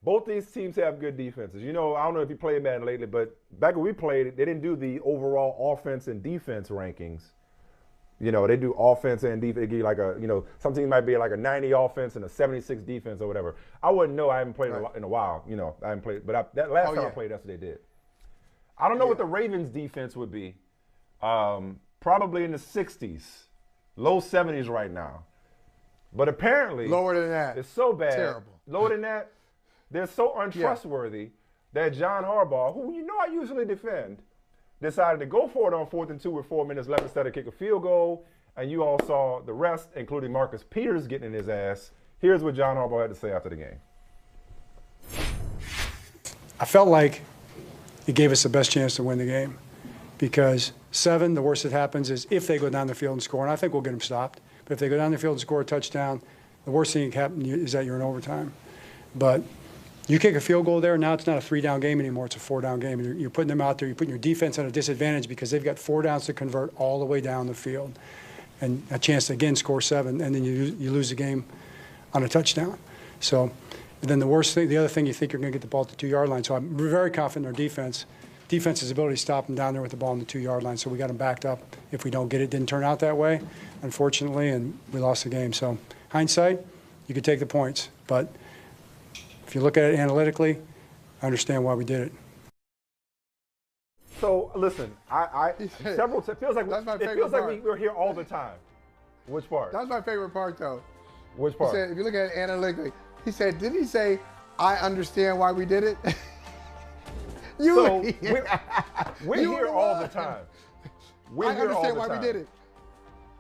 Both these teams have good defenses. You know, I don't know if you played Madden lately, but back when we played, they didn't do the overall offense and defense rankings. You know, they do offense and defense. They give you like a, you know, some teams might be like a 90 offense and a 76 defense or whatever. I wouldn't know. I haven't played in a while. You know, I haven't played. But that last time I played, that's what they did. I don't know what the Ravens' defense would be. Probably in the 60s, low 70s right now. But apparently, lower than that. It's so bad. Terrible. Lower than that. They're so untrustworthy that John Harbaugh, who you know I usually defend, decided to go for it on 4th and 2 with 4 minutes left instead of kick a field goal. And you all saw the rest, including Marcus Peters getting in his ass. Here's what John Harbaugh had to say after the game. I felt like it gave us the best chance to win the game because 7, the worst that happens is if they go down the field and score, and I think we'll get them stopped. But if they go down the field and score a touchdown, the worst thing that can happen is that you're in overtime. But you kick a field goal there, now it's not a 3-down game anymore, it's a 4-down game. And you're putting them out there, you're putting your defense at a disadvantage because they've got 4 downs to convert all the way down the field. And a chance to, again, score 7, and then you lose the game on a touchdown. So then the worst thing, the other thing, you think you're going to get the ball at the 2-yard line. So I'm very confident in our defense's ability to stop them down there with the ball on the 2-yard line. So we got them backed up. If we don't get it, didn't turn out that way, unfortunately, and we lost the game. So hindsight, you could take the points. But if you look at it analytically, I understand why we did it. So listen, it feels like we're here all the time. Which part? That's my favorite part, though. Which part? He said, if you look at it analytically, he said, did he say, I understand why we did it? We're here all the time. I understand why we did it.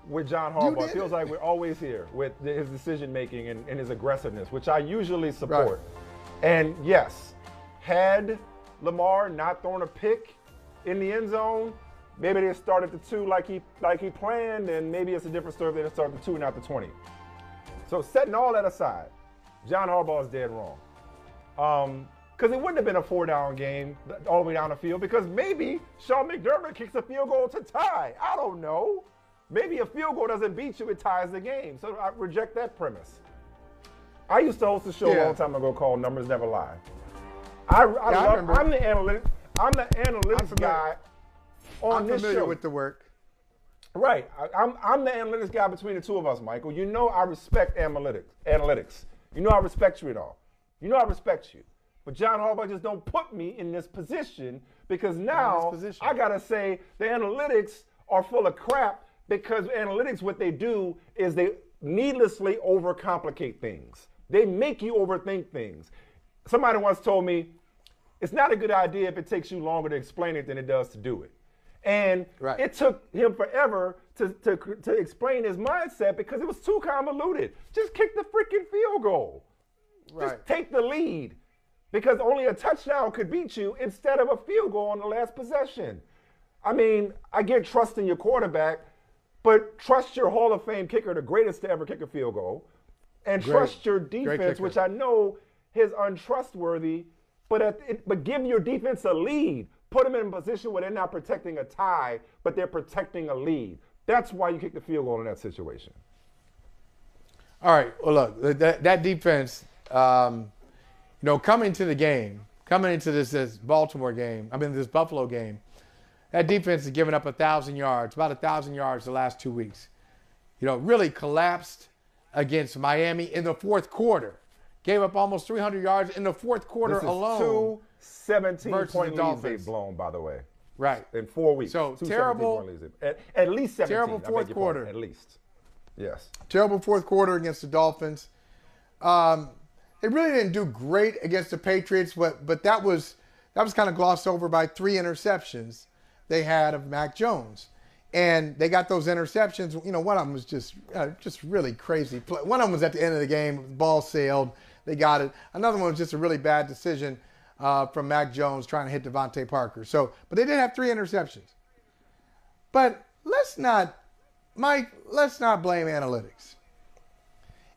With John Harbaugh, it feels like we're always here with his decision making and his aggressiveness, which I usually support. Right. And yes, had Lamar not thrown a pick in the end zone, maybe they started the 2 like he planned, and maybe it's a different story if they started the 2 and not the 20. So setting all that aside, John Harbaugh is dead wrong. Because it wouldn't have been a 4-down game all the way down the field because maybe Sean McDermott kicks a field goal to tie. I don't know. Maybe a field goal doesn't beat you, it ties the game. So I reject that premise. I used to host a show a long time ago called Numbers Never Lie. I'm the analytics guy on this show. I'm familiar with the work. Right. I'm the analytics guy between the two of us, Michael. You know I respect analytics. You know I respect you at all. You know I respect you. But John Harbaugh just don't put me in this position because now I got to say the analytics are full of crap because analytics, what they do is they needlessly overcomplicate things. They make you overthink things. Somebody once told me, it's not a good idea if it takes you longer to explain it than it does to do it. And it took him forever to explain his mindset because it was too convoluted. Just kick the freaking field goal. Just take the lead. Because only a touchdown could beat you instead of a field goal on the last possession. I mean, I get trust in your quarterback, but trust your Hall of Fame kicker, the greatest to ever kick a field goal, and trust your defense, which I know is untrustworthy, but give your defense a lead. Put them in a position where they're not protecting a tie, but they're protecting a lead. That's why you kick the field goal in that situation. All right. Well, look, that defense, coming into the game, coming into this Baltimore game, this Buffalo game, that defense has given up 1,000 yards, about 1,000 yards the last 2 weeks. Really collapsed against Miami in the fourth quarter. Gave up almost 300 yards in the fourth quarter alone. 2 17-point leads they've blown, by the way. Right. In 4 weeks. So terrible. At least 17. Terrible fourth quarter. At least. Yes. Terrible fourth quarter against the Dolphins. They really didn't do great against the Patriots, but that was kind of glossed over by 3 interceptions they had of Mac Jones. And they got those interceptions. One of them was just really crazy. One of them was at the end of the game. The ball sailed. They got it. Another one was just a really bad decision from Mac Jones trying to hit Devontae Parker. But they did have 3 interceptions. But let's not blame analytics.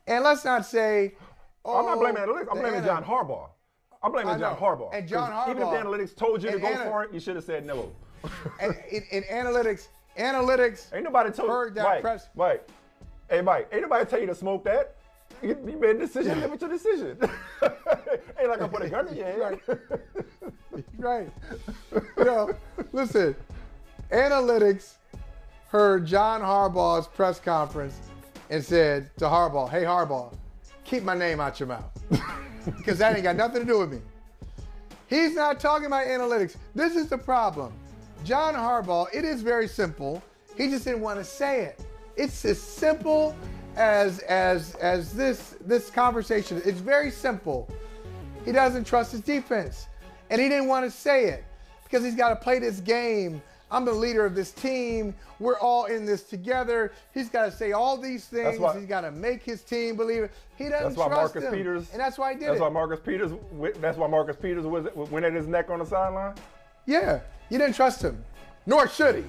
And let's not say, I'm not blaming analytics. I'm blaming John Harbaugh. I'm blaming John Harbaugh. And John Harbaugh. Even if the analytics told you to go for it, you should have said no. And in analytics ain't nobody told heard that press. Mike, hey Mike, ain't nobody tell you to smoke that. You made a decision, live with your decision. Ain't like I put a gun in your head. Right. Listen, analytics heard John Harbaugh's press conference and said to Harbaugh, hey, Harbaugh, keep my name out your mouth because that ain't got nothing to do with me. He's not talking about analytics. This is the problem. John Harbaugh, it is very simple. He just didn't want to say it. It's as simple as this conversation. It's very simple. He doesn't trust his defense. And he didn't want to say it because he's got to play this game. I'm the leader of this team. We're all in this together. He's got to say all these things. He's got to make his team believe it. He doesn't trust him. And that's why he did it. That's why Marcus Peters went at his neck on the sideline? Yeah. You didn't trust him. Nor should he.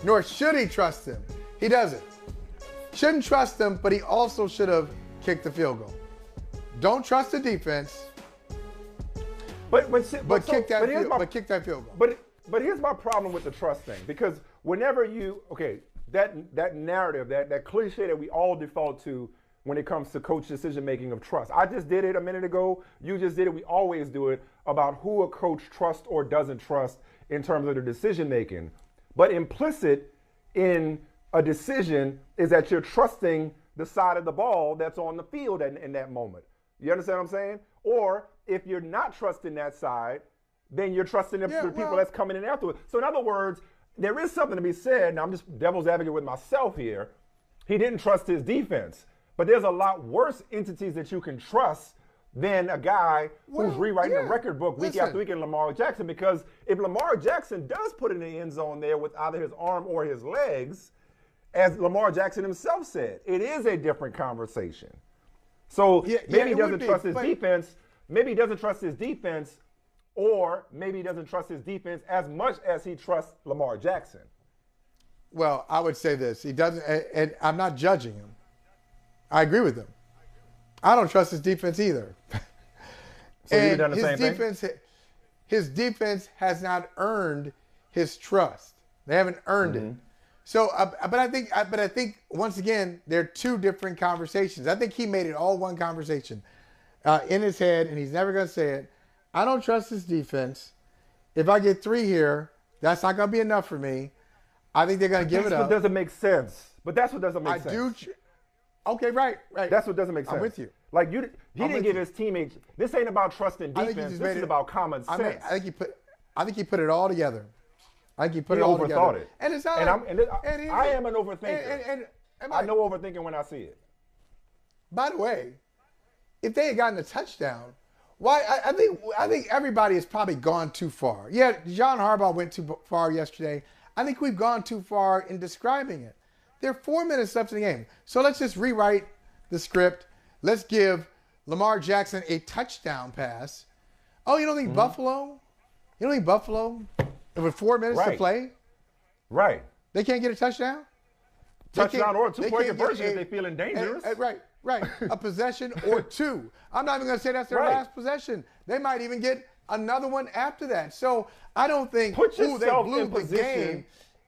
Nor should he trust him. He doesn't. Shouldn't trust him, but he also should have kicked the field goal. Don't trust the defense. But kick that field goal. But here's my problem with the trust thing, because whenever that narrative, that cliche that we all default to when it comes to coach decision making of trust. I just did it a minute ago. You just did it. We always do it about who a coach trusts or doesn't trust in terms of the decision making. But implicit in a decision is that you're trusting the side of the ball that's on the field in that moment. You understand what I'm saying? Or if you're not trusting that side, then you're trusting the people that's coming in afterwards. So in other words, there is something to be said, and I'm just devil's advocate with myself here. He didn't trust his defense. But there's a lot worse entities that you can trust than a guy who's rewriting a record book week after week in Lamar Jackson. Because if Lamar Jackson does put it in the end zone there with either his arm or his legs, as Lamar Jackson himself said, it is a different conversation. So maybe he doesn't trust his defense. Maybe he doesn't trust his defense, or maybe he doesn't trust his defense as much as he trusts Lamar Jackson. Well, I would say this. He doesn't, and I'm not judging him. I agree with him. I don't trust his defense either. So you've done the same thing? His defense has not earned his trust. They haven't earned it. So, but I think once again, they're two different conversations. I think he made it all one conversation in his head, and he's never going to say it. I don't trust his defense. If I get 3 here, that's not going to be enough for me. I think they're going to give it up. That's what doesn't make sense. But that's what doesn't make sense. Okay, right. That's what doesn't make sense. I'm with you. Like he didn't give his teammates. This ain't about trusting defense. This is about common sense. I think he put it all together. I think he put it all together. Overthought it. And it's not. I am an overthinker. And I know overthinking when I see it. By the way, if they had gotten a touchdown, why? I think everybody has probably gone too far. Yeah, John Harbaugh went too far yesterday. I think we've gone too far in describing it. There are 4 minutes left in the game. So let's just rewrite the script. Let's give Lamar Jackson a touchdown pass. Oh, you don't think Buffalo? You don't think Buffalo, with 4 minutes to play? Right. They can't get a touchdown? Touchdown or a 2-point conversion if they feeling dangerous. Right. A possession or 2. I'm not even going to say that's their last possession. They might even get another one after that. So I don't think, they blew the game.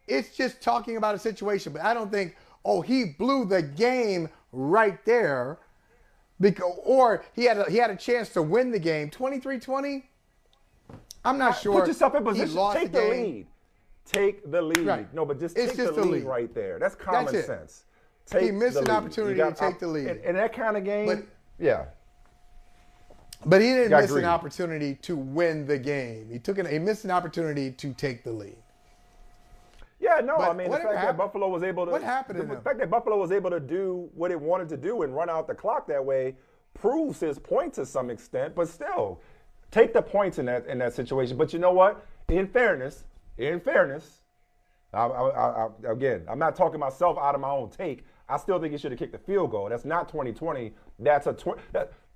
It's just talking about a situation. But I don't think, he blew the game right there. Or he had a chance to win the game. 23-20? I'm not sure. Put yourself in position. Take the lead. Take the lead. Right. No, but just take the lead right there. That's common sense. He missed an opportunity to take the lead. In that kind of game, But he didn't miss an opportunity to win the game. He missed an opportunity to take the lead. Yeah, no, I mean, the fact that Buffalo was able to. What happened to the fact that Buffalo was able to do what it wanted to do and run out the clock that way proves his point to some extent, but still, take the points in that situation. But you know what? In fairness, again, I'm not talking myself out of my own take. I still think he should have kicked the field goal. That's not 2020.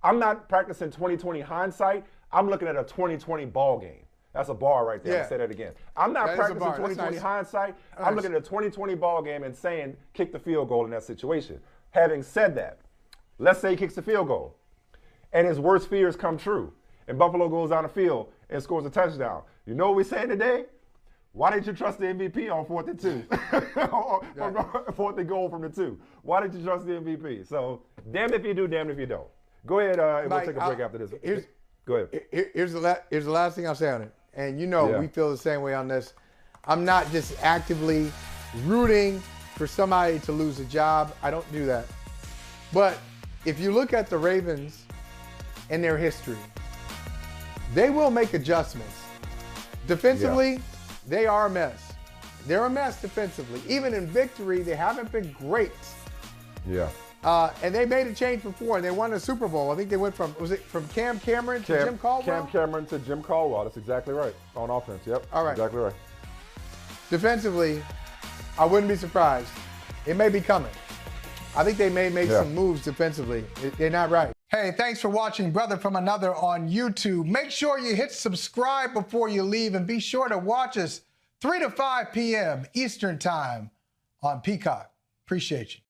I'm not practicing 2020 hindsight. I'm looking at a 2020 ball game. That's a bar right there. I'll say that again. I'm not practicing 2020 hindsight. I'm looking at a 2020 ball game and saying kick the field goal in that situation. Having said that, let's say he kicks the field goal and his worst fears come true and Buffalo goes down the field and scores a touchdown. You know what we're saying today? Why didn't you trust the MVP on 4th and 2? 4th and goal from the 2. Why didn't you trust the MVP? So, damn if you do, damn if you don't. Go ahead and we'll take a break after this. Go ahead. Here's the last thing I'll say on it. And we feel the same way on this. I'm not just actively rooting for somebody to lose a job. I don't do that. But if you look at the Ravens and their history, they will make adjustments. Defensively, they are a mess. They're a mess defensively. Even in victory, they haven't been great. Yeah. And they made a change before, and they won a Super Bowl. I think they went from Cam Cameron to Jim Caldwell? Cam Cameron to Jim Caldwell. That's exactly right. On offense, yep. All right. Exactly right. Defensively, I wouldn't be surprised. It may be coming. I think they may make some moves defensively. They're not right. Hey, thanks for watching Brother from Another on YouTube. Make sure you hit subscribe before you leave, and be sure to watch us 3 to 5 p.m. Eastern Time on Peacock. Appreciate you.